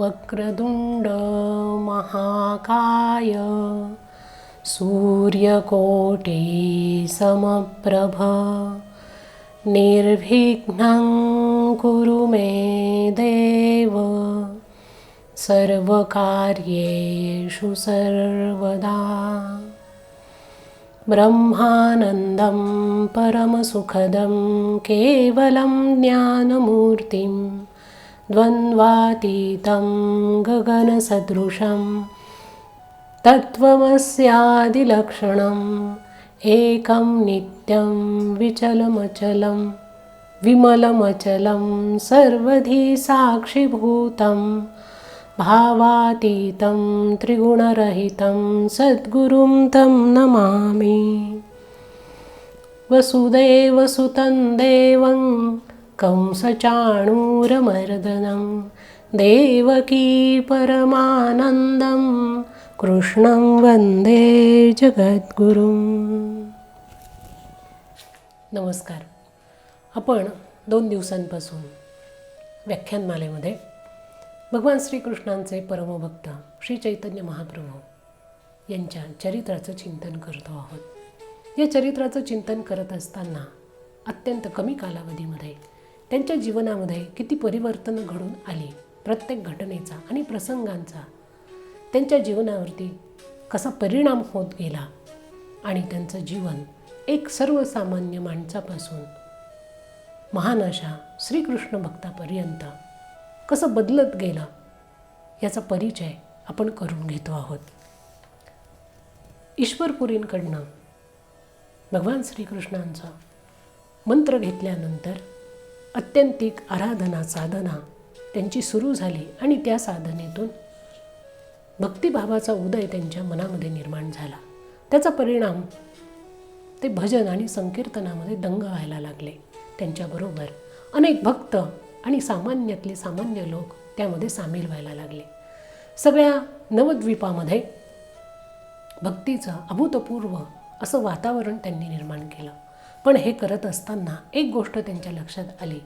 वक्रतुंड महाकाय सूर्यकोटि समप्रभ निर्विघ्नं कुरु मे देव सर्वकार्येषु सर्वदा। ब्रह्मानन्दं परमसुखदं केवलं ज्ञानमूर्तिं द्वन्द्वातीतं गगनसदृशं तत्त्वमस्यादिलक्षणम् एकं नित्यं विचलमचलं विमलमचलं सर्वधी साक्षिभूतं भावातीतं त्रिगुणरहितं सद्गुरुं तं नमामि। वसुदेवसुतं देवं कंसचाणूरमर्दनं देवकी परमानन्दं कृष्णं वंदे जगद्गुरुं। नमस्कार. आपण 2 दिवसांपासून व्याख्यानमालेमध्ये भगवान श्रीकृष्णांचे परमभक्त श्री चैतन्य महाप्रभू यांच्या चरित्राचं चिंतन करतो आहोत. या चरित्राचं चिंतन करत असताना अत्यंत कमी कालावधीमध्ये त्यांच्या जीवनामध्ये किती परिवर्तन घडून आली, प्रत्येक घटनेचा आणि प्रसंगांचा त्यांच्या जीवनावरती कसा परिणाम होत गेला आणि त्यांचं जीवन एक सर्वसामान्य माणसापासून महान अशा श्रीकृष्ण भक्तापर्यंत कसं बदलत गेलं याचा परिचय आपण करून घेतो आहोत. ईश्वरपुरींकडनं भगवान श्रीकृष्णांचा मंत्र घेतल्यानंतर अत्यंतिक आराधना साधना त्यांची सुरू झाली आणि त्या साधनेतून भक्तिभावाचा उदय त्यांच्या मनामध्ये निर्माण झाला. त्याचा परिणाम ते भजन आणि संकीर्तनामध्ये दंग व्हायला लागले. त्यांच्याबरोबर अनेक भक्त आणि सामान्यातले सामान्य लोक त्यामध्ये सामील व्हायला लागले. सगळ्या नवद्वीपामध्ये भक्तीचं अभूतपूर्व असं वातावरण त्यांनी निर्माण केलं. पण हे करत असताना एक गोष्ट त्यांच्या लक्षात आली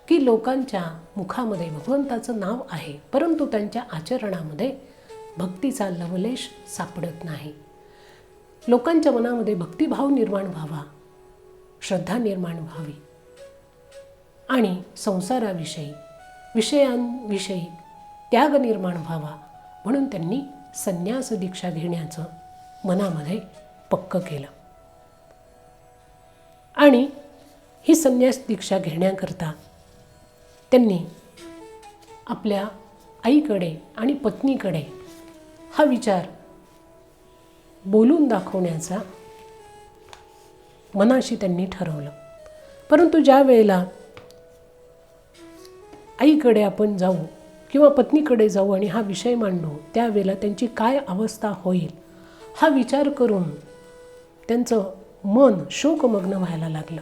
की लोकांच्या मुखामध्ये भगवंताचं नाव आहे, परंतु त्यांच्या आचरणामध्ये भक्तीचा लवलेश सापडत नाही. लोकांच्या मनामध्ये भक्तिभाव निर्माण व्हावा, श्रद्धा निर्माण व्हावी आणि संसाराविषयी विषयांविषयी त्याग निर्माण व्हावा म्हणून त्यांनी संन्यास दीक्षा घेण्याचं मनामध्ये पक्क केलं. आणि ही संन्यास दीक्षा घेण्याकरता त्यांनी आपल्या आईकडे आणि पत्नीकडे हा विचार बोलून दाखवण्याचा मनाशी त्यांनी ठरवलं. परंतु ज्या वेळेला आईकडे आपण जाऊ किंवा पत्नीकडे जाऊ आणि हा विषय मांडू त्यावेळेला त्यांची काय अवस्था होईल हा विचार करून त्यांचं मन शोकमग्न व्हायला लागलं.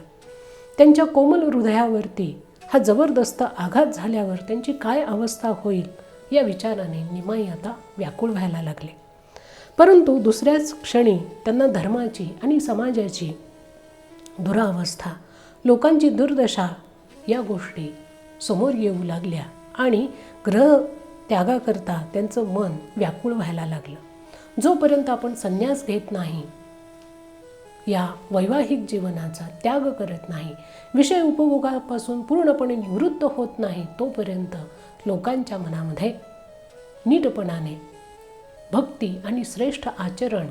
त्यांच्या कोमल हृदयावरती हा जबरदस्त आघात झाल्यावर त्यांची काय अवस्था होईल या विचाराने निमाई आता व्याकुळ व्हायला लागले. परंतु दुसऱ्याच क्षणी त्यांना धर्माची आणि समाजाची दुरावस्था, लोकांची दुर्दशा या गोष्टी समोर येऊ लागल्या आणि ग्रह त्यागाकरता त्यांचं मन व्याकुळ व्हायला लागलं. जोपर्यंत आपण संन्यास घेत नाही, या वैवाहिक जीवनाचा त्याग करत नाही, विषय उपभोगापासून पूर्णपणे निवृत्त होत नाही, तोपर्यंत लोकांच्या मनामध्ये नीटपणाने भक्ती आणि श्रेष्ठ आचरण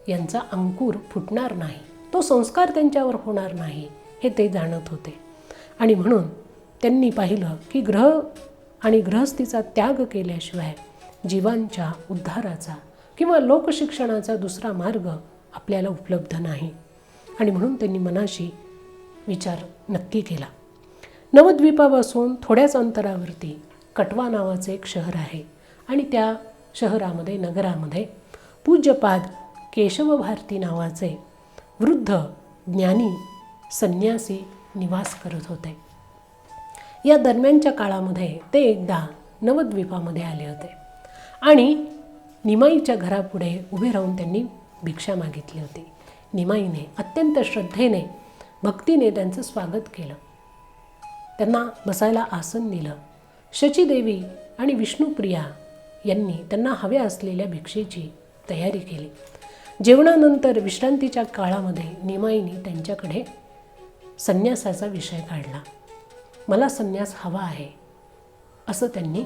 यांचा अंकुर फुटणार नाही, तो संस्कार त्यांच्यावर होणार नाही हे ते जाणत होते. आणि म्हणून त्यांनी पाहिलं की ग्रह आणि गृहस्थीचा त्याग केल्याशिवाय जीवांच्या उद्धाराचा किंवा लोकशिक्षणाचा दुसरा मार्ग आपल्याला उपलब्ध नाही. आणि म्हणून त्यांनी मनाशी विचार नक्की केला. नवद्वीपापासून थोड्याच अंतरावरती कटवा नावाचे एक शहर आहे आणि त्या शहरामध्ये नगरामध्ये पूज्यपाद केशव भारती नावाचे वृद्ध ज्ञानी संन्यासी निवास करत होते. या दरम्यानच्या काळामध्ये ते एकदा नवद्वीपामध्ये आले होते आणि निमाईच्या घरापुढे उभे राहून त्यांनी भिक्षा मागितली होती. निमाईने अत्यंत श्रद्धेने भक्तीने त्यांचं स्वागत केलं. त्यांना बसायला आसन दिलं. शचीदेवी आणि विष्णुप्रिया यांनी त्यांना हव्या असलेल्या भिक्षेची तयारी केली. जेवणानंतर विश्रांतीच्या काळामध्ये निमाईने त्यांच्याकडे संन्यासाचा विषय काढला. मला संन्यास हवा आहे असं त्यांनी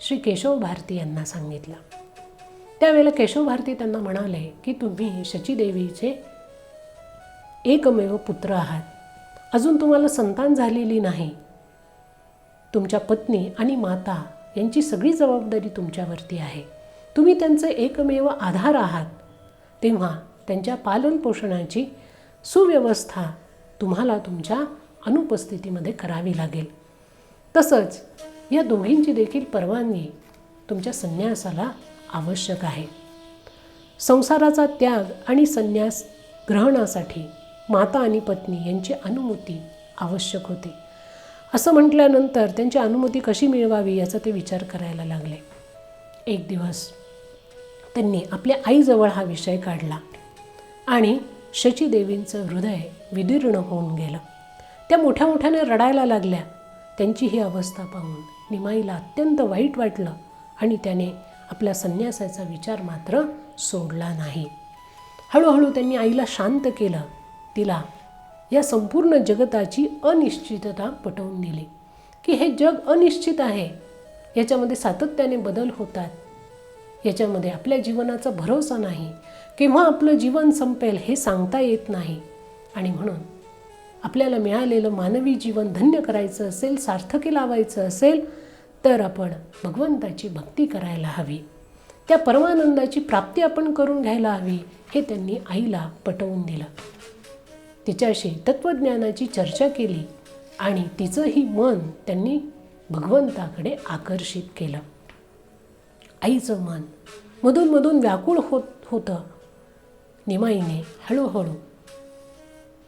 श्री केशव भारती यांना सांगितलं. त्यावेळेला केशव भारती त्यांना म्हणाले की तुम्ही शचीदेवीचे एकमेव पुत्र आहात. अजून तुम्हाला संतान झालेली नाही. तुमच्या पत्नी आणि माता यांची सगळी जबाबदारी तुमच्यावरती आहे. तुम्ही त्यांचे एकमेव आधार आहात. तेव्हा त्यांच्या पालनपोषणाची सुव्यवस्था तुम्हाला तुमच्या अनुपस्थितीमध्ये करावी लागेल. तसंच या दोघींची देखील परवानगी तुमच्या संन्यासाला आवश्यक आहे. संसाराचा त्याग आणि संन्यास ग्रहणासाठी माता आणि पत्नी यांची अनुमती आवश्यक होती. असं म्हटल्यानंतर त्यांची अनुमती कशी मिळवावी याचा ते विचार करायला लागले. एक दिवस त्यांनी आपल्या आईजवळ हा विषय काढला आणि शचीदेवींचं हृदय विदीर्ण होऊन गेलं. त्या मोठ्या मोठ्याने रडायला लागल्या. त्यांची ही अवस्था पाहून निमाईला अत्यंत वाईट वाटलं आणि त्याने आपल्या संन्यासाचा विचार मात्र सोडला नाही. हळूहळू त्यांनी आईला शांत केलं. तिला या संपूर्ण जगताची अनिश्चितता पटवून दिली की हे जग अनिश्चित आहे. याच्यामध्ये सातत्याने बदल होतात. याच्यामध्ये आपल्या जीवनाचा भरोसा नाही. केव्हा आपलं जीवन संपेल हे सांगता येत नाही. आणि म्हणून आपल्याला मिळालेलं मानवी जीवन धन्य करायचं असेल, सार्थकी लावायचं असेल तर आपण भगवंताची भक्ती करायला हवी. त्या परमानंदाची प्राप्ती आपण करून घ्यायला हवी हे त्यांनी आईला पटवून दिलं. तिच्याशी तत्त्वज्ञानाची चर्चा केली आणि तिचंही मन त्यांनी भगवंताकडे आकर्षित केलं. आईचं मन मधून व्याकुळ होतं. निमाईने हळूहळू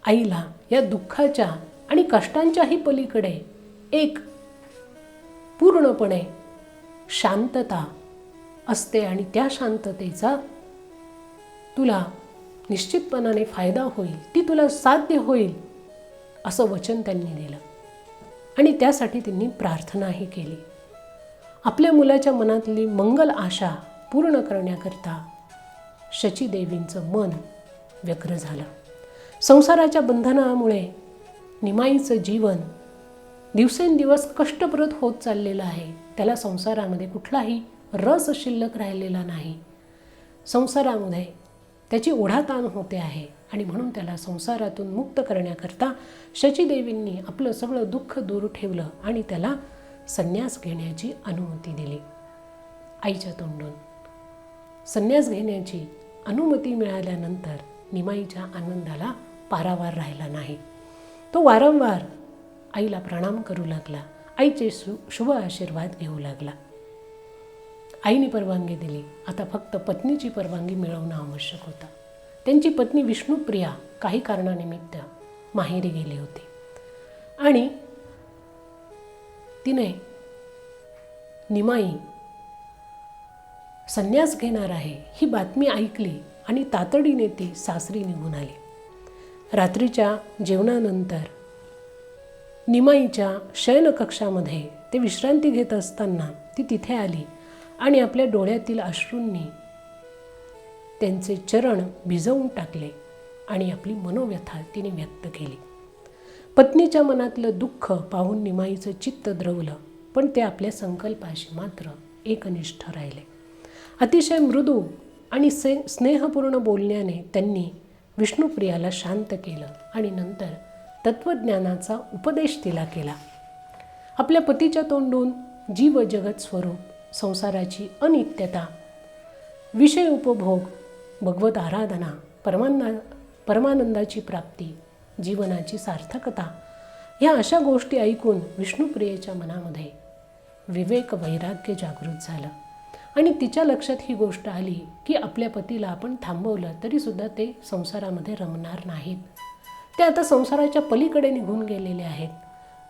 आईला या दुःखाच्या आणि कष्टांच्याही पलीकडे एक पूर्णपणे शांतता असते आणि त्या शांततेचा तुला निश्चितपणाने फायदा होईल, ती तुला साध्य होईल असं वचन त्यांनी दिलं. आणि त्यासाठी त्यांनी प्रार्थनाही केली. आपल्या मुलाच्या मनातली मंगल आशा पूर्ण करण्याकरता शचीदेवींचं मन व्यग्र झालं. संसाराच्या बंधनामुळे निमाईचं जीवन दिवसेंदिवस कष्टप्रद होत चाललेलं आहे. त्याला संसारामध्ये कुठलाही रस शिल्लक राहिलेला नाही. संसारामध्ये त्याची ओढाताण होते आहे आणि म्हणून त्याला संसारातून मुक्त करण्याकरता शचीदेवींनी आपलं सगळं दुःख दूर ठेवलं आणि त्याला संन्यास घेण्याची अनुमती दिली. आईच्या तोंडून संन्यास घेण्याची अनुमती मिळाल्यानंतर निमाईच्या आनंदाला पारावार राहिला नाही. तो वारंवार आईला प्रणाम करू लागला. आईचे शुभ आशीर्वाद घेऊ लागला. आईने परवानगी दिली. आता फक्त पत्नीची परवानगी मिळवणं आवश्यक होतं. त्यांची पत्नी विष्णुप्रिया काही कारणानिमित्त माहेरी गेली होती आणि तिने निमाई संन्यास घेणार आहे ही बातमी ऐकली आणि तातडीने ती सासरी निघून आली. रात्रीच्या जेवणानंतर निमाईच्या शयनकक्षामध्ये ते विश्रांती घेत असताना ती तिथे आली आणि आपल्या डोळ्यातील अश्रूंनी त्यांचे चरण भिजवून टाकले आणि आपली मनोव्यथा तिने व्यक्त केली. पत्नीच्या मनातलं दुःख पाहून निमाईचं चित्त द्रवलं, पण ते आपल्या संकल्पाशी मात्र एकनिष्ठ राहिले. अतिशय मृदू आणि स्नेहपूर्ण बोलण्याने त्यांनी विष्णुप्रियाला शांत केलं आणि नंतर तत्त्वज्ञानाचा उपदेश तिला केला. आपल्या पतीच्या तोंडून जीव जगत स्वरूप, संसाराची अनित्यता, विषय उपभोग, भगवत आराधना, परमानंदाची प्राप्ती, जीवनाची सार्थकता ह्या अशा गोष्टी ऐकून विष्णुप्रियेच्या मनामध्ये विवेक वैराग्य जागृत झालं आणि तिच्या लक्षात ही गोष्ट आली की आपल्या पतीला आपण थांबवलं तरीसुद्धा ते संसारामध्ये रमणार नाहीत. ते आता संसाराच्या पलीकडे निघून गेलेले आहेत.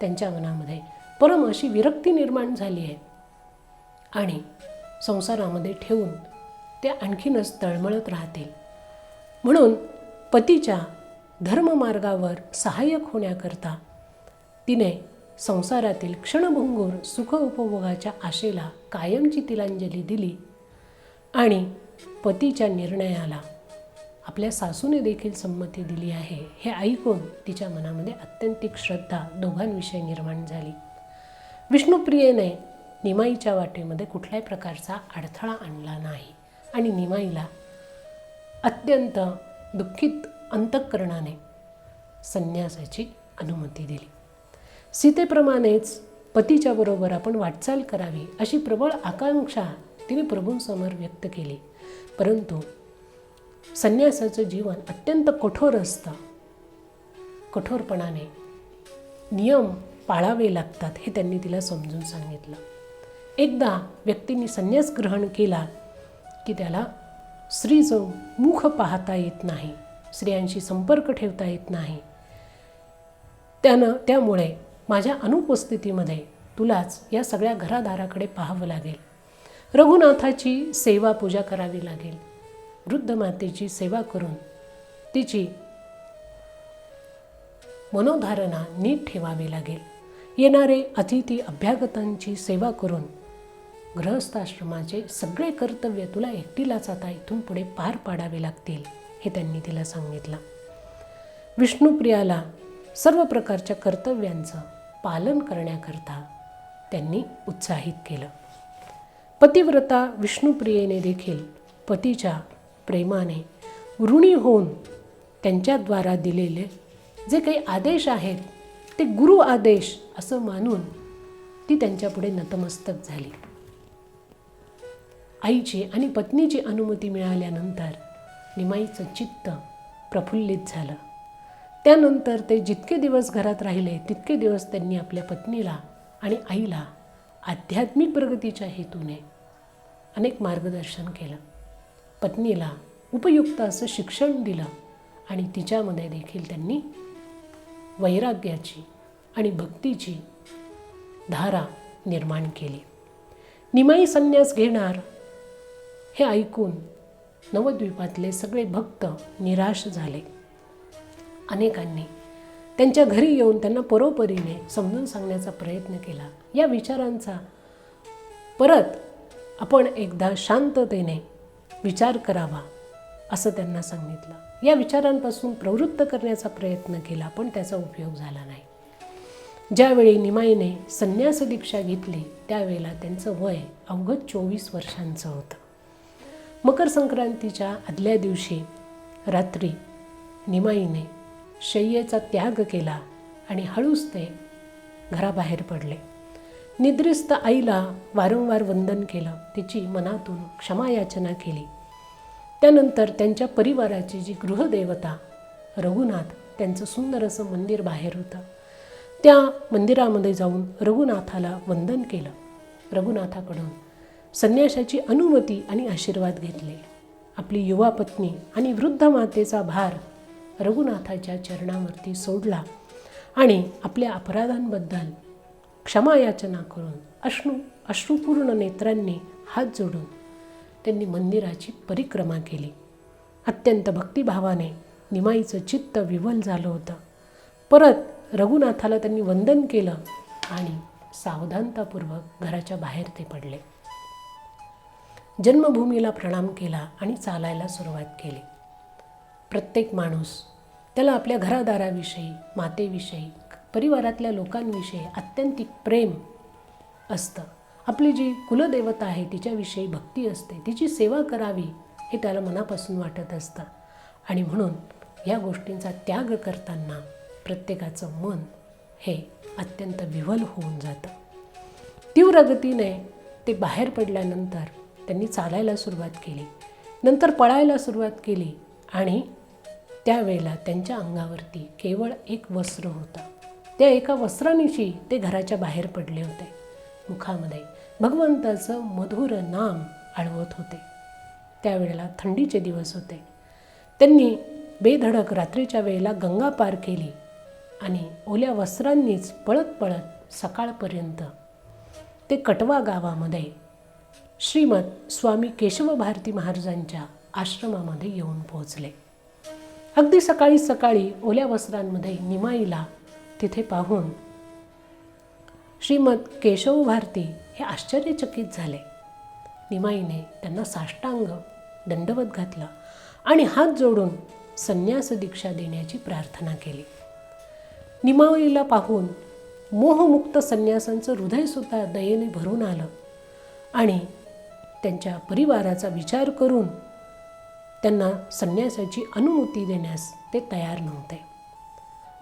त्यांच्या मनामध्ये परम अशी विरक्ती निर्माण झाली आहे आणि संसारामध्ये ठेवून ते आणखीनच तळमळत राहतील. म्हणून पतीच्या धर्ममार्गावर सहाय्यक होण्याकरता तिने संसारातील क्षणभंगूर सुख उपभोगाच्या आशेला कायमची तिलांजली दिली आणि पतीच्या निर्णयाला आपल्या सासूने देखील संमती दिली आहे हे ऐकून तिच्या मनामध्ये अत्यंतिक श्रद्धा दोघांविषयी निर्माण झाली. विष्णुप्रियेने निमाईच्या वाटेमध्ये कुठल्याही प्रकारचा अडथळा आणला नाही आणि निमाईला अत्यंत दुःखित अंतःकरणाने संन्यासाची अनुमती दिली. सीतेप्रमाणेच पतीच्या बरोबर आपण वाटचाल करावी अशी प्रबळ आकांक्षा तिने प्रभूंसमोर व्यक्त केली. परंतु संन्यासाचं जीवन अत्यंत कठोर असतं. कठोरपणाने नियम पाळावे लागतात हे त्यांनी तिला समजून सांगितलं. एकदा व्यक्तीने संन्यास ग्रहण केला की त्याला स्त्रीचं मुख पाहता येत नाही, स्त्रियांशी संपर्क ठेवता येत नाही. त्यामुळे माझ्या अनुपस्थितीमध्ये तुलाच या सगळ्या घरादाराकडे पाहावं लागेल. रघुनाथाची सेवा पूजा करावी लागेल. वृद्ध मातेची सेवा करून तिची मनोधारणा नीट ठेवावी लागेल. येणारे अतिथी अभ्यागतांची सेवा करून गृहस्थाश्रमाचे सगळे कर्तव्य तुला एकटीलाच आता इथून पुढे पार पाडावे लागतील हे त्यांनी तिला सांगितलं. विष्णुप्रियाला सर्व प्रकारच्या कर्तव्यांचं पालन करण्याकरता त्यांनी उत्साहित केलं. पतिव्रता विष्णुप्रियेने देखील पतीच्या प्रेमाने ऋणी होऊन त्यांच्याद्वारा दिलेले जे काही आदेश आहेत ते गुरु आदेश असं मानून ती त्यांच्यापुढे नतमस्तक झाली. आईची आणि पत्नीची अनुमती मिळाल्यानंतर निमाईचं चित्त प्रफुल्लित झालं. त्यानंतर ते जितके दिवस घरात राहिले तितके दिवस त्यांनी आपल्या पत्नीला आणि आईला आध्यात्मिक प्रगतीच्या हेतूने अनेक मार्गदर्शन केलं. पत्नीला उपयुक्त असं शिक्षण दिलं आणि तिच्यामध्ये देखील त्यांनी वैराग्याची आणि भक्तीची धारा निर्माण केली. निमाई संन्यास घेणार हे ऐकून नवद्वीपातले सगळे भक्त निराश झाले. अनेकांनी त्यांच्या घरी येऊन त्यांना परोपरीने समजून सांगण्याचा प्रयत्न केला. या विचारांचा परत आपण एकदा शांततेने विचार करावा असं त्यांना सांगितलं. या विचारांपासून प्रवृत्त करण्याचा प्रयत्न केला पण त्याचा उपयोग झाला नाही. ज्यावेळी निमाईने संन्यास दीक्षा घेतली त्यावेळेला त्यांचं वय अवघं 24 वर्षांचं होतं. मकर संक्रांतीच्या आदल्या दिवशी रात्री निमाईने शय्येचा त्याग केला आणि हळूच ते घराबाहेर पडले. निद्रिस्त आईला वारंवार वंदन केलं, तिची मनातून क्षमायाचना केली. त्यानंतर त्यांच्या परिवाराची जी गृहदेवता रघुनाथ, त्यांचं सुंदर असं मंदिर बाहेर होतं, त्या मंदिरामध्ये जाऊन रघुनाथाला वंदन केलं. रघुनाथाकडून संन्यासाची अनुमती आणि आशीर्वाद घेतले. आपली युवा पत्नी आणि वृद्ध मातेचा भार रघुनाथाच्या चरणावरती सोडला आणि आपल्या अपराधांबद्दल क्षमायाचना करून अश्रुपूर्ण नेत्रांनी हात जोडून त्यांनी मंदिराची परिक्रमा केली. अत्यंत भक्तिभावाने निमाईचं चित्त विवल झालं होतं. परत रघुनाथाला त्यांनी वंदन केलं आणि सावधानतापूर्वक घराच्या बाहेर ते पडले. जन्मभूमीला प्रणाम केला आणि चालायला सुरुवात केली. प्रत्येक माणूस त्याला आपल्या घरादाराविषयी, मातेविषयी, परिवारातल्या लोकांविषयी अत्यंतिक प्रेम असतं. आपली जी कुलदेवता आहे तिच्याविषयी भक्ती असते, तिची सेवा करावी हे त्याला मनापासून वाटत असतं आणि म्हणून या गोष्टींचा त्याग करताना प्रत्येकाचं मन हे अत्यंत विव्हल होऊन जातं. तीव्र गतीने ते बाहेर पडल्यानंतर त्यांनी चालायला सुरुवात केली, नंतर पळायला सुरुवात केली आणि त्यावेळेला त्यांच्या अंगावरती केवळ एक वस्त्र होतं. त्या एका वस्त्रानिशी ते घराच्या बाहेर पडले होते. मुखामध्ये भगवंताचं मधुर नाम आळवत होते. त्यावेळेला थंडीचे दिवस होते. त्यांनी बेधडक रात्रीच्या वेळेला गंगा पार केली आणि ओल्या वस्त्रांनीच पळत पळत सकाळपर्यंत ते कटवा गावामध्ये श्रीमद स्वामी केशव भारती महाराजांच्या आश्रमामध्ये येऊन पोहोचले. अगदी सकाळी सकाळी ओल्या वस्त्रांमध्ये निमाईला तिथे पाहून श्रीमद केशव भारती हे आश्चर्यचकित झाले. निमाईने त्यांना साष्टांग दंडवत घातला आणि हात जोडून संन्यास दीक्षा देण्याची प्रार्थना केली. निमाईला पाहून मोहमुक्त संन्यासांचं हृदयसुद्धा दयेने भरून आलं आणि त्यांच्या परिवाराचा विचार करून त्यांना संन्यासाची अनुमती देण्यास ते तयार नव्हते.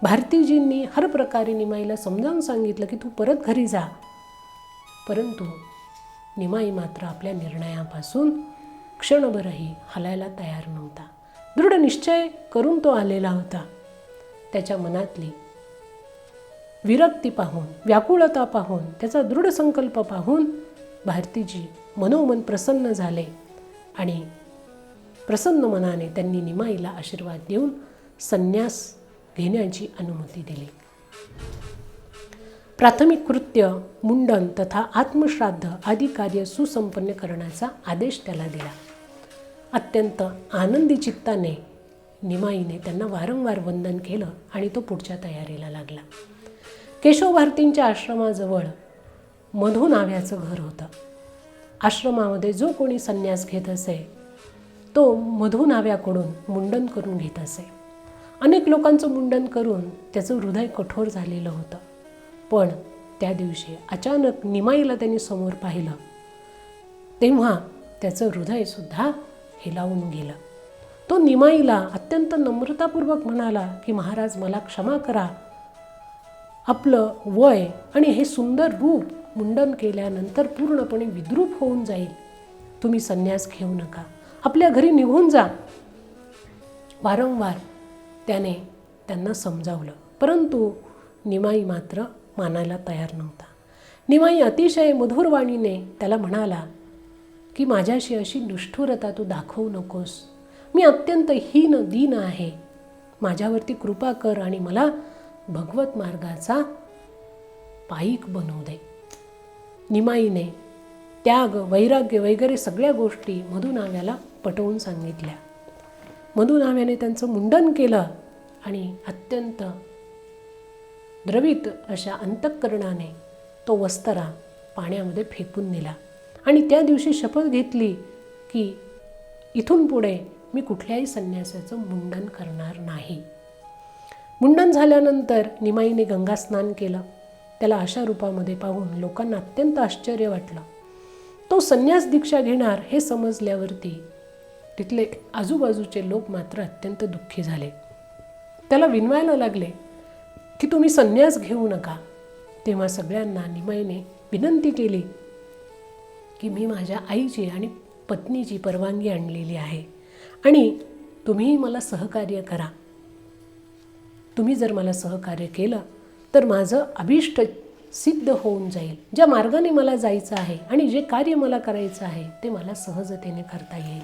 भारतीजींनी हर प्रकारे निमाईला समजावून सांगितलं की तू परत घरी जा, परंतु निमाई मात्र आपल्या निर्णयापासून क्षणभरही हलायला तयार नव्हता. दृढ निश्चय करून तो आलेला होता. त्याच्या मनातली विरक्ती पाहून, व्याकुळता पाहून, त्याचा दृढ संकल्प पाहून भारतीजी मनोमन प्रसन्न झाले आणि प्रसन्न मनाने त्यांनी निमाईला आशीर्वाद देऊन संन्यास घेण्याची अनुमती दिली. प्राथमिक कृत्य मुंडन तथा आत्मश्राद्ध आदी कार्य सुसंपन्न करण्याचा आदेश त्याला दिला. अत्यंत आनंदी चित्ताने निमाईने त्यांना वारंवार वंदन केलं आणि तो पुढच्या तयारीला लागला. केशव भारतींच्या आश्रमाजवळ मधू नाव्याचं घर होतं. आश्रमामध्ये जो कोणी संन्यास घेत असे तो मधू नाव्याकडून मुंडन करून घेत असे. अनेक लोकांचं मुंडन करून त्याचं हृदय कठोर झालेलं होतं. पण त्या दिवशी अचानक निमाईला त्यांनी समोर पाहिलं तेव्हा त्याचं हृदयसुद्धा हेलावून गेलं. तो निमाईला अत्यंत नम्रतापूर्वक म्हणाला की महाराज, मला क्षमा करा. आपलं वय आणि हे सुंदर रूप मुंडन केल्यानंतर पूर्णपणे विद्रूप होऊन जाईल. तुम्ही संन्यास घेऊ नका, आपल्या घरी निघून जा. वारंवार त्याने त्यांना समजावलं, परंतु निमाई मात्र मानायला तयार नव्हता. निमाई अतिशय मधुरवाणीने त्याला म्हणाला की माझ्याशी अशी निष्ठुरता तू दाखवू नकोस. मी अत्यंत हीन दीन आहे. माझ्यावरती कृपा कर आणि मला भगवत मार्गाचा पाईक बनवू दे. निमाईने त्याग, वैराग्य वगैरे सगळ्या गोष्टी मधू नाव्याला पटवून सांगितल्या. मधू नाव्याने त्यांचं मुंडन केलं आणि अत्यंत द्रवित अशा अंतःकरणाने तो वस्त्रा पाण्यामध्ये फेकून दिला आणि त्या दिवशी शपथ घेतली की इथून पुढे मी कुठल्याही संन्यासाचं मुंडन करणार नाही. मुंडन झाल्यानंतर निमाईने गंगा स्नान केलं. त्याला अशा रूपामध्ये पाहून लोकांना अत्यंत आश्चर्य वाटलं. तो संन्यास दीक्षा घेणार हे समजल्यावरती तिथले आजूबाजूचे लोक मात्र अत्यंत दुःखी झाले. त्याला विनवायला लागले की तुम्ही संन्यास घेऊ नका. तेव्हा सगळ्यांना निमाईने विनंती केली की मी माझ्या आईची आणि पत्नीची परवानगी आणलेली आहे आणि तुम्हीही मला सहकार्य करा. तुम्ही जर मला सहकार्य केलं तर माझं अभिष्ट सिद्ध होऊन जाईल. ज्या मार्गाने मला जायचं आहे आणि जे कार्य मला करायचं आहे ते मला सहजतेने करता येईल.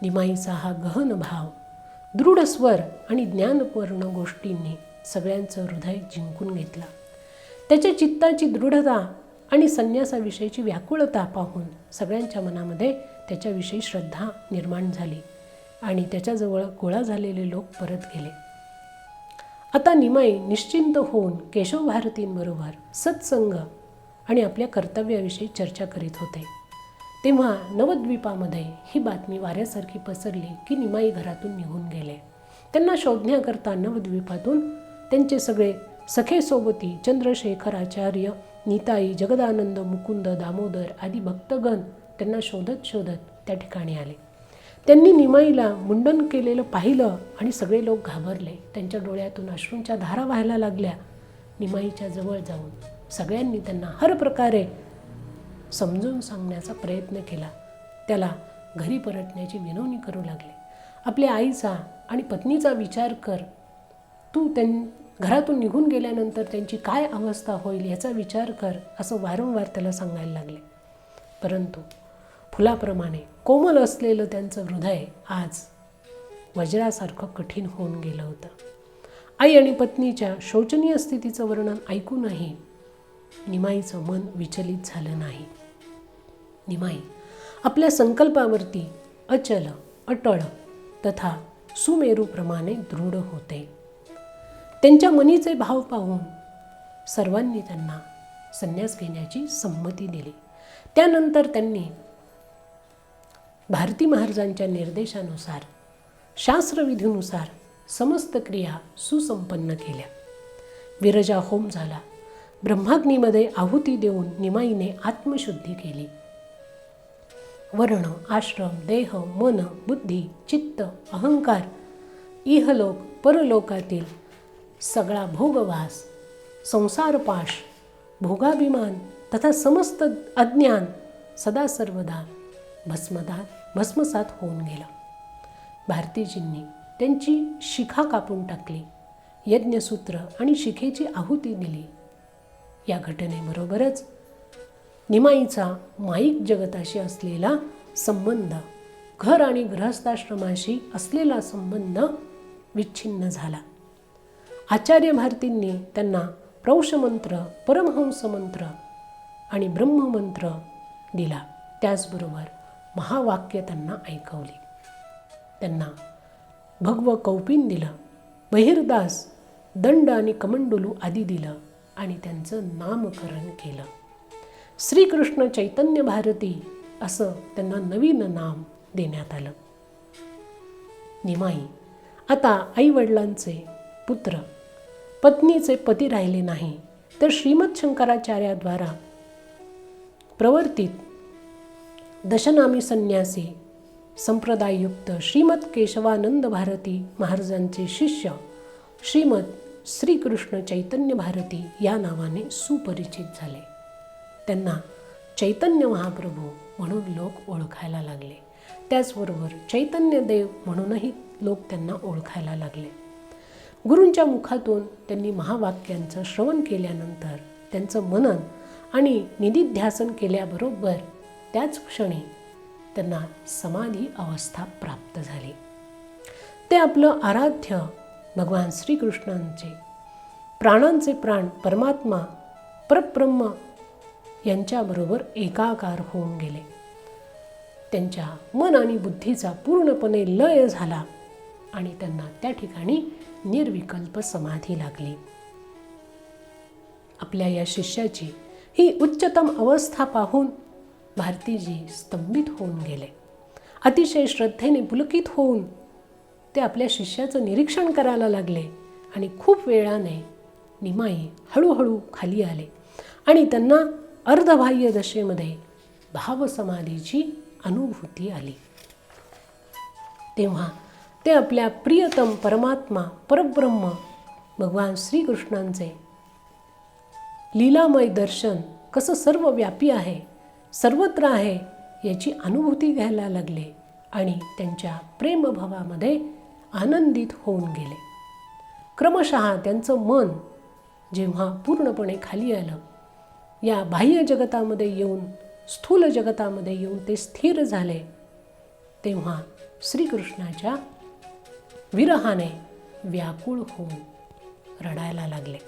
निमाईचा हा गहन भाव, दृढ स्वर आणि ज्ञानपूर्ण गोष्टींनी सगळ्यांचं हृदय जिंकून घेतलं. त्याच्या चित्ताची दृढता आणि संन्यासाविषयीची व्याकुळता पाहून सगळ्यांच्या मनामध्ये त्याच्याविषयी श्रद्धा निर्माण झाली आणि त्याच्याजवळ गोळा झालेले लोक परत गेले. आता निमाई निश्चिंत होऊन केशव भारतींबरोबर सत्संग आणि आपल्या कर्तव्याविषयी चर्चा करीत होते. तेव्हा नवद्वीपामध्ये ही बातमी वाऱ्यासारखी पसरली की निमाई घरातून निघून गेले. त्यांना शोधण्याकरता नवद्वीपातून त्यांचे सगळे सखे सोबती चंद्रशेखर आचार्य, नीताई, जगदानंद, मुकुंद, दामोदर आदी भक्तगण त्यांना शोधत शोधत त्या ठिकाणी आले. त्यांनी निमाईला मुंडन केलेलं पाहिलं आणि सगळे लोक घाबरले. त्यांच्या डोळ्यातून अश्रूंच्या धारा व्हायला लागल्या. निमाईच्या जवळ जाऊन सगळ्यांनी त्यांना हर प्रकारे समजून सांगण्याचा प्रयत्न केला. त्याला घरी परतण्याची विनवणी करू लागले. आपल्या आईचा आणि पत्नीचा विचार कर. तू घरातून निघून गेल्यानंतर त्यांची काय अवस्था होईल याचा विचार कर, असं वारंवार त्याला सांगायला लागले. परंतु फुलाप्रमाणे कोमल असलेलं त्यांचं हृदय आज वज्रासारखं कठीण होऊन गेलं होतं. आई आणि पत्नीच्या शोचनीय स्थितीचं वर्णन ऐकूनही निमाईचं मन विचलित झालं नाही. निमाई आपल्या संकल्पावरती अचल, अटळ तथा सुमेरूप्रमाणे दृढ होते. त्यांच्या मनीचे भाव पाहून सर्वांनी त्यांना संन्यास घेण्याची संमती दिली. त्यानंतर त्यांनी भारती महाराजांच्या निर्देशानुसार शास्त्रविधीनुसार समस्त क्रिया सुसंपन्न केल्या. विरजा होम झाला. ब्रह्माग्नीमध्ये आहुती देऊन निमाईने आत्मशुद्धी केली. वर्ण, आश्रम, देह, मन, बुद्धी, चित्त, अहंकार, इहलोक परलोकातील सगळा भोगवास, संसारपाश, भोगाभिमान तथा समस्त अज्ञान सदा सर्वदा भस्मसात होऊन गेला. भारतीजींनी त्यांची शिखा कापून टाकली, यज्ञसूत्र आणि शिखेची आहुती दिली. या घटनेबरोबरच निमाईचा माईक जगताशी असलेला संबंध, घर आणि गृहस्थाश्रमाशी असलेला संबंध विच्छिन्न झाला. आचार्य भारतींनी त्यांना प्रौषमंत्र, परमहंस मंत्र आणि ब्रह्ममंत्र दिला. त्याचबरोबर महावाक्य त्यांना ऐकवली. त्यांना भगव कौपिन दिलं, बहिर्दास, दंड आणि कमंडलू आदी दिलं आणि त्यांचं नामकरण केलं. श्रीकृष्ण चैतन्य भारती असं त्यांना नवीन नाम देण्यात आलं. निमाई आता आईवडिलांचे पुत्र, पत्नीचे पती राहिले नाही, तर श्रीमद शंकराचार्याद्वारा प्रवर्तित दशनामी संन्यासी संप्रदाययुक्त श्रीमद केशवानंद भारती महाराजांचे शिष्य श्रीमद श्रीकृष्ण चैतन्य भारती या नावाने सुपरिचित झाले. त्यांना चैतन्य महाप्रभू म्हणून लोक ओळखायला लागले. त्याचबरोबर चैतन्य देव म्हणूनही लोक त्यांना ओळखायला लागले. गुरूंच्या मुखातून त्यांनी महावाक्यांचं श्रवण केल्यानंतर त्यांचं मनन आणि निधिध्यासन केल्याबरोबर त्याच क्षणी त्यांना समाधी अवस्था प्राप्त झाली. ते आपलं आराध्य भगवान श्रीकृष्णांचे प्राणांचे प्राण परमात्मा परब्रह्म यांच्याबरोबर एकाकार होऊन गेले. त्यांच्या मन आणि बुद्धीचा पूर्णपणे लय झाला आणि त्यांना त्या ठिकाणी निर्विकल्प समाधी लागली. आपल्या या शिष्याची ही उच्चतम अवस्था पाहून भारतीजी स्तंभित होऊन गेले. अतिशय श्रद्धेने पुलकित होऊन ते आपल्या शिष्याचं निरीक्षण करायला लागले आणि खूप वेळाने निमाई हळूहळू खाली आले आणि त्यांना अर्धबाह्य दशेमध्ये भावसमाधीची अनुभूती आली. तेव्हा ते आपल्या प्रियतम परमात्मा परब्रह्म भगवान श्रीकृष्णांचे लीलामय दर्शन कसं सर्वव्यापी आहे, सर्वत्र आहे याची अनुभूती घ्यायला लागले आणि त्यांच्या प्रेमभावामध्ये आनंदित होऊन गेले. क्रमशः त्यांचं मन जेव्हा पूर्णपणे खाली आलं, या बाह्य जगतामध्ये येऊन स्थूल जगतामध्ये येऊन ते स्थिर झाले, तेव्हा श्रीकृष्णाच्या विरहाने व्याकुळ होऊन रडायला लागले.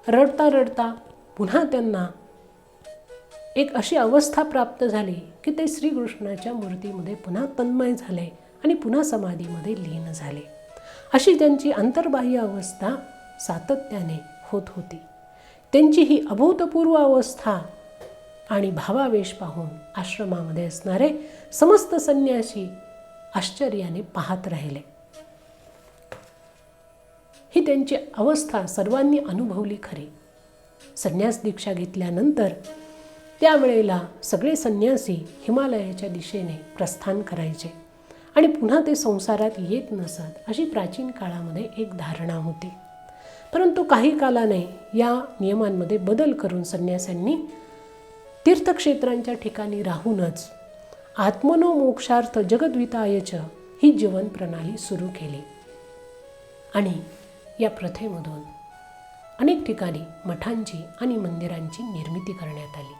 रडता रडता पुन्हा त्यांना एक अशी अवस्था प्राप्त झाली की ते श्रीकृष्णाच्या मूर्तीमध्ये पुन्हा तन्मय झाले आणि पुन्हा समाधीमध्ये लीन झाले. अशी त्यांची अंतर्बाह्य अवस्था सातत्याने होत होती. त्यांची ही अभूतपूर्व अवस्था आणि भावावेश पाहून आश्रमामध्ये असणारे समस्त संन्यासी आश्चर्याने पाहत राहिले. ही त्यांची अवस्था सर्वांनी अनुभवली खरी. संन्यास दीक्षा घेतल्यानंतर त्यावेळेला सगळे संन्यासी हिमालयाच्या दिशेने प्रस्थान करायचे आणि पुन्हा ते संसारात येत नसत, अशी प्राचीन काळामध्ये एक धारणा होती. परंतु काही कालाने या नियमांमध्ये बदल करून संन्यासांनी तीर्थक्षेत्रांच्या ठिकाणी राहूनच आत्मनो मोक्षार्थ जगद्वितायच ही जीवन प्रणाली सुरू केली आणि या प्रथेमधून अनेक ठिकाणी मठांची आणि मंदिरांची निर्मिती करण्यात आली.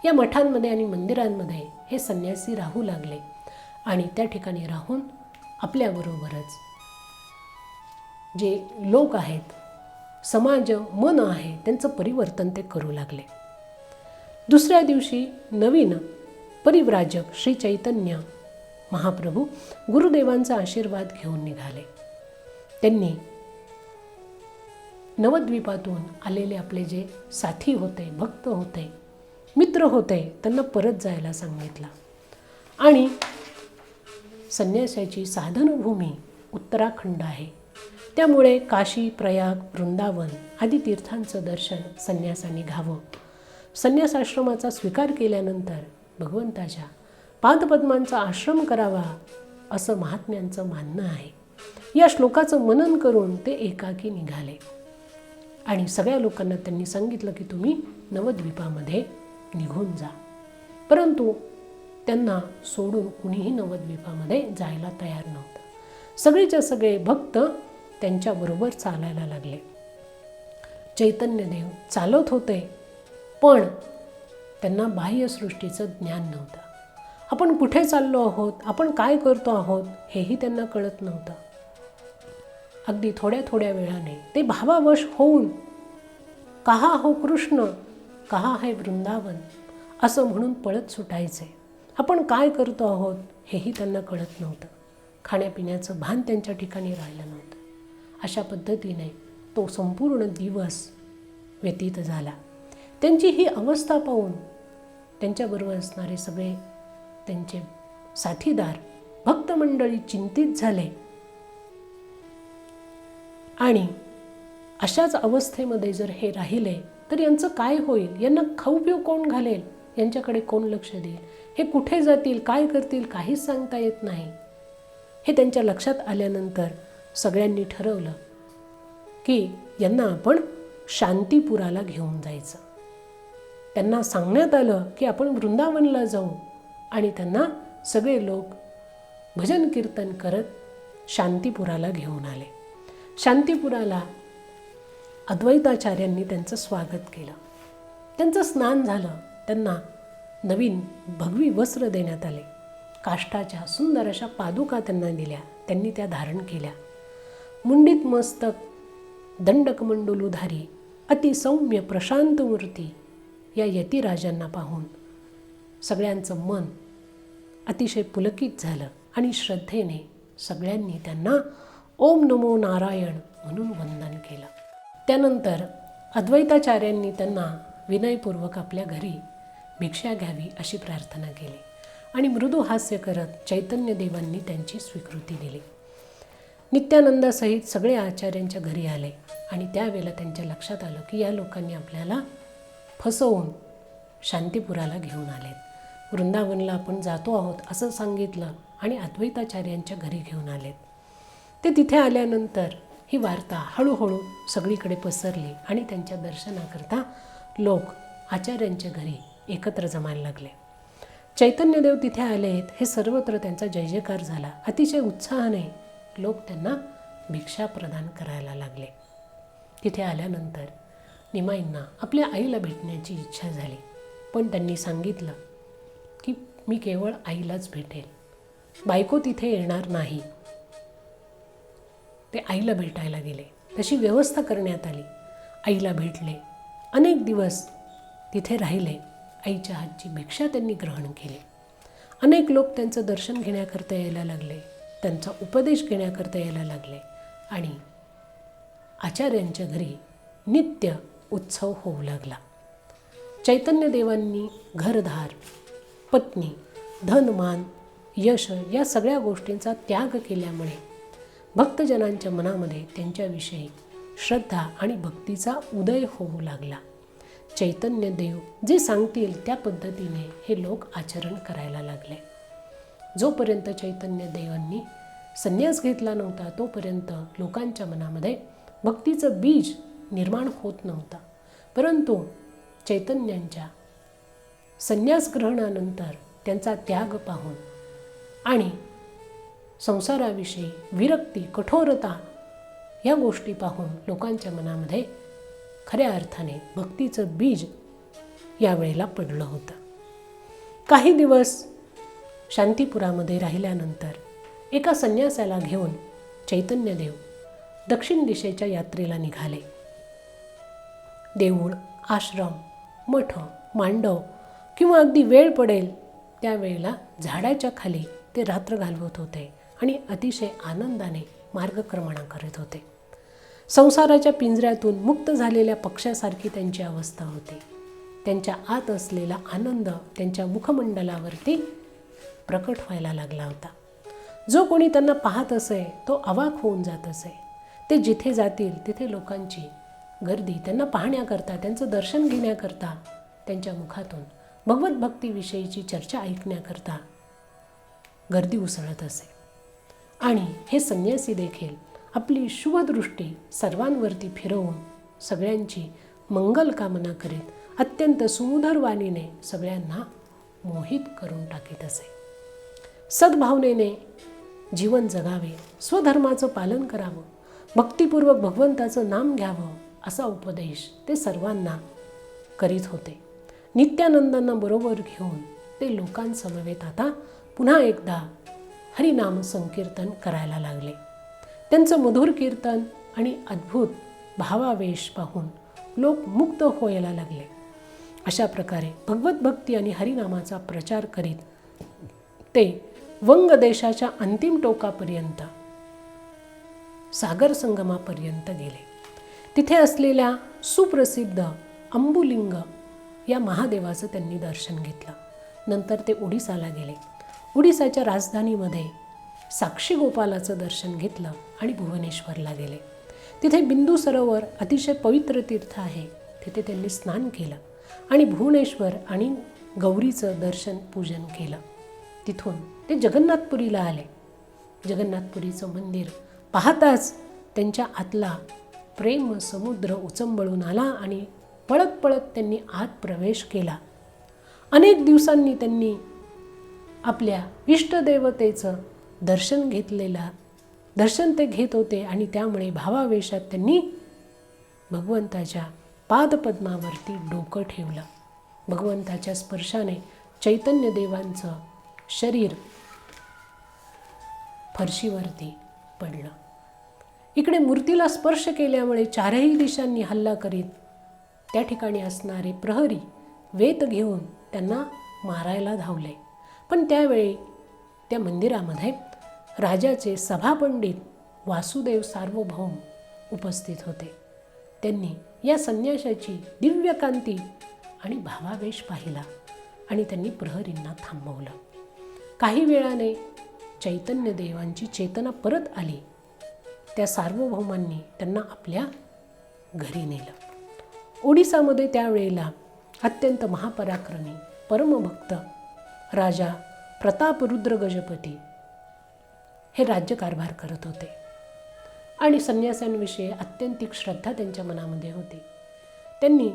या मठांमध्ये आणि मंदिरांमध्ये हे संन्यासी राहू लागले आणि त्या ठिकाणी राहून आपल्याबरोबरच जे लोक आहेत, समाज मन आहे, त्यांचं परिवर्तन ते करू लागले. दुसऱ्या दिवशी नवीन परिव्राजक श्री चैतन्य महाप्रभू गुरुदेवांचा आशीर्वाद घेऊन निघाले. त्यांनी नवद्वीपातून आलेले आपले जे साथी होते, भक्त होते, मित्र होते, त्यांना परत जायला सांगितलं. आणि संन्यासाची साधनभूमी उत्तराखंड आहे, त्यामुळे काशी, प्रयाग, वृंदावन आदी तीर्थांचं दर्शन संन्यासांनी घ्यावं. संन्यासाश्रमाचा स्वीकार केल्यानंतर भगवंताच्या पादपद्मांचा आश्रम करावा असं महात्म्यांचं मानणं आहे. या श्लोकाचं मनन करून ते एकाकी निघाले आणि सगळ्या लोकांना त्यांनी सांगितलं की तुम्ही नवद्वीपामध्ये निघून जा. परंतु त्यांना सोडून कुणीही नवद्वीपामध्ये जायला तयार नव्हतं. सगळेच्या सगळे भक्त त्यांच्याबरोबर चालायला लागले. चैतन्यदेव चालत होते, पण त्यांना बाह्यसृष्टीचं ज्ञान नव्हतं. आपण कुठे चाललो आहोत, आपण काय करतो आहोत हेही त्यांना कळत नव्हतं. अगदी थोड्या थोड्या वेळाने ते भावावश होऊन कहा हो कृष्ण, कहा है वृंदावन असं म्हणून पळत सुटायचे. आपण काय करतो आहोत हेही त्यांना कळत नव्हतं. खाण्यापिण्याचं भान त्यांच्या ठिकाणी राहिलं नव्हतं. अशा पद्धतीने तो संपूर्ण दिवस व्यतीत झाला. त्यांची ही अवस्था पाहून त्यांच्याबरोबर असणारे सगळे त्यांचे साथीदार भक्तमंडळी चिंतित झाले आणि अशाच अवस्थेमध्ये जर हे राहिले तर यांचं काय होईल, यांना खाऊ पिऊ कोण घालेल, यांच्याकडे कोण लक्ष देईल, हे कुठे जातील, काय करतील, काहीच सांगता येत नाही. हे त्यांच्या लक्षात आल्यानंतर सगळ्यांनी ठरवलं की यांना आपण शांतीपुराला घेऊन जायचं. त्यांना सांगण्यात आलं की आपण वृंदावनला जाऊ आणि त्यांना सगळे लोक भजन कीर्तन करत शांतीपुराला घेऊन आले. शांतीपुराला अद्वैताचार्यांनी त्यांचं स्वागत केलं. त्यांचं स्नान झालं. त्यांना नवीन भगवी वस्त्र देण्यात आले. काष्ठाच्या सुंदर अशा पादुका त्यांना दिल्या. त्यांनी त्या धारण केल्या. मुंडित मस्तक, दंडकमंडलुधारी, अतिसौम्य प्रशांत मूर्ती या यतिराजांना पाहून सगळ्यांचं मन अतिशय पुलकित झालं आणि श्रद्धेने सगळ्यांनी त्यांना ओम नमो नारायण म्हणून वंदन केलं. त्यानंतर अद्वैताचार्यांनी त्यांना विनयपूर्वक आपल्या घरी भिक्षा घ्यावी अशी प्रार्थना केली आणि मृदू हास्य करत चैतन्यदेवांनी त्यांची स्वीकृती दिली. नित्यानंदासहित सगळे आचार्यांच्या घरी आले आणि त्यावेळेला त्यांच्या लक्षात आलं की या लोकांनी आपल्याला फसवून शांतीपुराला घेऊन आलेत. वृंदावनला आपण जातो आहोत असं सांगितलं आणि अद्वैताचार्यांच्या घरी घेऊन आलेत. ते तिथे आल्यानंतर ही वार्ता हळूहळू सगळीकडे पसरली आणि त्यांच्या दर्शनाकरता लोक आचार्यांच्या घरी एकत्र जमायला लागले. चैतन्यदेव तिथे आलेत हे सर्वत्र त्यांचा जय जयकार झाला. अतिशय उत्साहाने लोक त्यांना भिक्षा प्रदान करायला लागले. तिथे आल्यानंतर निमाईंना आपल्या आईला भेटण्याची इच्छा झाली, पण त्यांनी सांगितलं की मी केवळ आईलाच भेटेल, बायको तिथे येणार नाही. ते आईला भेटायला गेले. तशी व्यवस्था करण्यात आली. आईला भेटले. अनेक दिवस तिथे राहिले. आईच्या हातची भिक्षा त्यांनी ग्रहण केली. अनेक लोक त्यांचं दर्शन घेण्याकरता यायला लागले, त्यांचा उपदेश घेण्याकरता यायला लागले आणि आचार्यांच्या घरी नित्य उत्सव होऊ लागला. चैतन्यदेवांनी घरदार, पत्नी, धनमान, यश या सगळ्या गोष्टींचा त्याग केल्यामुळे भक्तजनांच्या मनामध्ये त्यांच्याविषयी श्रद्धा आणि भक्तीचा उदय होऊ लागला. चैतन्यदेव जे सांगतील त्या पद्धतीने हे लोक आचरण करायला लागले. जोपर्यंत चैतन्यदेवांनी संन्यास घेतला नव्हता तोपर्यंत लोकांच्या मनामध्ये भक्तीचं बीज निर्माण होत नव्हतं. परंतु चैतन्यांच्या संन्यास ग्रहणानंतर त्यांचा त्याग पाहून आणि संसाराविषयी विरक्ती, कठोरता या गोष्टी पाहून लोकांच्या मनामध्ये खऱ्या अर्थाने भक्तीचं बीज यावेळेला पडलं होतं. काही दिवस शांतीपुरामध्ये राहिल्यानंतर एका संन्यासाला घेऊन चैतन्यदेव दक्षिण दिशेच्या यात्रेला निघाले. देऊळ, आश्रम, मठ, मांडव किंवा अगदी वेळ पडेल त्यावेळेला झाडाच्या खाली ते रात्र घालवत होते आणि अतिशय आनंदाने मार्गक्रमणा करत होते. संसाराच्या पिंजऱ्यातून मुक्त झालेल्या पक्ष्यासारखी त्यांची अवस्था होती. त्यांच्या आत असलेला आनंद त्यांच्या मुखमंडलावरती प्रकट व्हायला लागला होता. जो कोणी त्यांना पाहत असे तो अवाक होऊन जात असे. ते जिथे जातील तिथे लोकांची गर्दी त्यांना पाहण्याकरता, त्यांचं दर्शन घेण्याकरता, त्यांच्या मुखातून भगवत भक्तीविषयीची चर्चा ऐकण्याकरता गर्दी उसळत असे. आणि हे संन्यासी देखील आपली शुभदृष्टी सर्वांवरती फिरवून सगळ्यांची मंगल कामना करीत अत्यंत सुमधुर वाणीने सगळ्यांना मोहित करून टाकीत असे. सद्भावनेने जीवन जगावे, स्वधर्माचं पालन करावं, भक्तिपूर्वक भगवंताचं नाम घ्यावं असा उपदेश ते सर्वांना करीत होते. नित्यानंदांना बरोबर घेऊन ते लोकांसमवेत आता पुन्हा एकदा हरिनाम संकीर्तन करायला लागले. त्यांचं मधुर कीर्तन आणि अद्भुत भावावेश पाहून लोक मुक्त व्हायला लागले. अशा प्रकारे भगवत भक्ती आणि हरिनामाचा प्रचार करीत ते वंग देशाच्या अंतिम टोकापर्यंत, सागर संगमापर्यंत गेले. तिथे असलेल्या सुप्रसिद्ध अंबुलिंग या महादेवाचं त्यांनी दर्शन घेतलं. नंतर ते ओडिसाला गेले. ओडिसाच्या राजधानीमध्ये साक्षी गोपालाचं दर्शन घेतलं आणि भुवनेश्वरला गेले. तिथे बिंदू सरोवर अतिशय पवित्र तीर्थ आहे. तिथे त्यांनी स्नान केलं आणि भुवनेश्वर आणि गौरीचं दर्शन पूजन केलं. तिथून ते जगन्नाथपुरीला आले. जगन्नाथपुरीचं मंदिर पाहताच त्यांच्या आतला प्रेम समुद्र उचंबळून आला आणि पळत पळत त्यांनी आत प्रवेश केला. अनेक दिवसांनी त्यांनी आपल्या इष्टदेवतेचं दर्शन ते घेत होते आणि त्यामुळे भावावेशात त्यांनी भगवंताच्या पादपद्मावरती डोकं ठेवलं. भगवंताच्या स्पर्शाने चैतन्य देवांचं शरीर फरशीवरती पडलं. इकडे मूर्तीला स्पर्श केल्यामुळे चारही दिशांनी हल्ला करीत त्या ठिकाणी असणारे प्रहरी वेत घेऊन त्यांना मारायला धावले. पण त्यावेळी त्या मंदिरामध्ये राजाचे सभापंडित वासुदेव सार्वभौम उपस्थित होते. त्यांनी या संन्याशाची दिव्यकांती आणि भावावेश पाहिला आणि त्यांनी प्रहरींना थांबवलं. काही वेळाने चैतन्य देवांची चेतना परत आली. त्या सार्वभौमांनी त्यांना आपल्या घरी नेलं. ओडिसामध्ये त्यावेळेला अत्यंत महापराक्रमी परमभक्त राजा प्रतापरुद्र गजपती हे राज्यकारभार करत होते आणि संन्यासांविषयी अत्यंतिक श्रद्धा त्यांच्या मनामध्ये होती. त्यांनी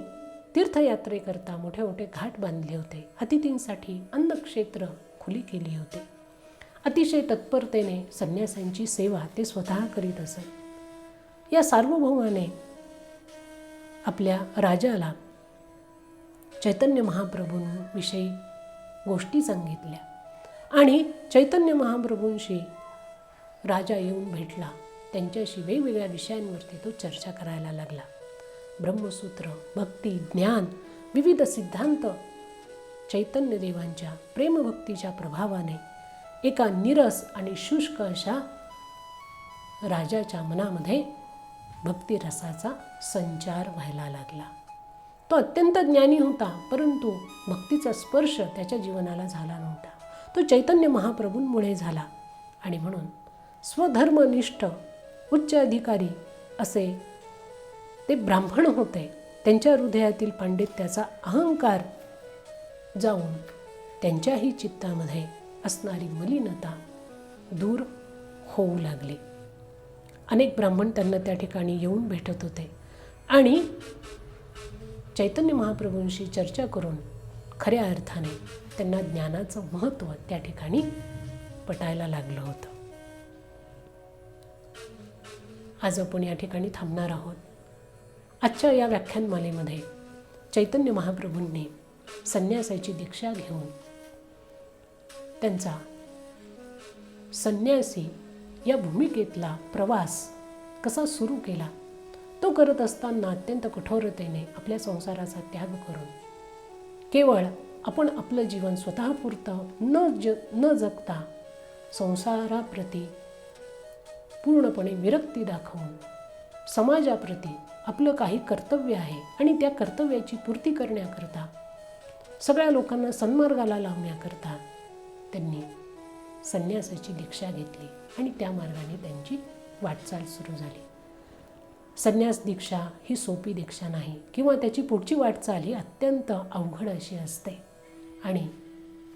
तीर्थयात्रेकरता मोठे मोठे घाट बांधले होते. अतिथींसाठी अन्नक्षेत्र खुली केली होती. अतिशय तत्परतेने संन्यासांची सेवा ते स्वतः करीत असत. या सार्वभौमाने आपल्या राजाला चैतन्य महाप्रभूंविषयी गोष्टी सांगितल्या आणि चैतन्य महाप्रभूंशी राजा येऊन भेटला. त्यांच्याशी वेगवेगळ्या विषयांवरती तो चर्चा करायला लागला. ब्रह्मसूत्र, भक्ती, ज्ञान, विविध सिद्धांत चैतन्य देवांच्या प्रेमभक्तीच्या प्रभावाने एका निरस आणि शुष्क अशा राजाच्या मनामध्ये भक्तिरसाचा संचार व्हायला लागला. तो अत्यंत ज्ञानी होता, परंतु भक्तीचा स्पर्श त्याच्या जीवनाला झाला नव्हता. तो चैतन्य महाप्रभूंमुळे झाला आणि म्हणून स्वधर्मनिष्ठ उच्च अधिकारी असे ते ब्राह्मण होते. त्यांच्या हृदयातील पांडित्याचा अहंकार जाऊन त्यांच्याही चित्तामध्ये असणारी मलिनता दूर होऊ लागली. अनेक ब्राह्मण त्यांना त्या ठिकाणी येऊन भेटत होते आणि चैतन्य महाप्रभूंशी चर्चा करून खऱ्या अर्थाने त्यांना ज्ञानाचं महत्त्व त्या ठिकाणी पटायला लागलं होतं. आज आपण या ठिकाणी थांबणार आहोत. आजच्या या व्याख्यानमालेमध्ये चैतन्य महाप्रभूंनी संन्यासाची दीक्षा घेऊन त्यांचा संन्यासी या भूमिकेतला प्रवास कसा सुरू केला, तो करत असताना अत्यंत कठोरतेने आपल्या संसाराचा त्याग करून केवळ आपण आपलं जीवन स्वतःपुरतं न जगता संसाराप्रती पूर्णपणे विरक्ती दाखवून समाजाप्रती आपलं काही कर्तव्य आहे आणि त्या कर्तव्याची पूर्ती करण्याकरता, सगळ्या लोकांना सन्मार्गाला लावण्याकरता त्यांनी संन्यासाची दीक्षा घेतली आणि त्या मार्गाने त्यांची वाटचाल सुरू झाली. संन्यास दीक्षा ही सोपी दीक्षा नाही किंवा त्याची पुढची वाटचाल ही अत्यंत अवघड अशी असते. आणि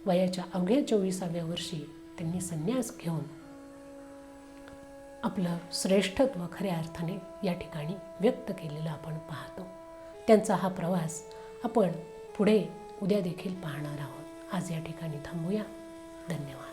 वयाच्या अवघ्या 24व्या वर्षी त्यांनी संन्यास घेऊन आपलं श्रेष्ठत्व खऱ्या अर्थाने या ठिकाणी व्यक्त केलेलं आपण पाहतो. त्यांचा हा प्रवास आपण पुढे उद्या देखील पाहणार आहोत. आज या ठिकाणी थांबूया. धन्यवाद.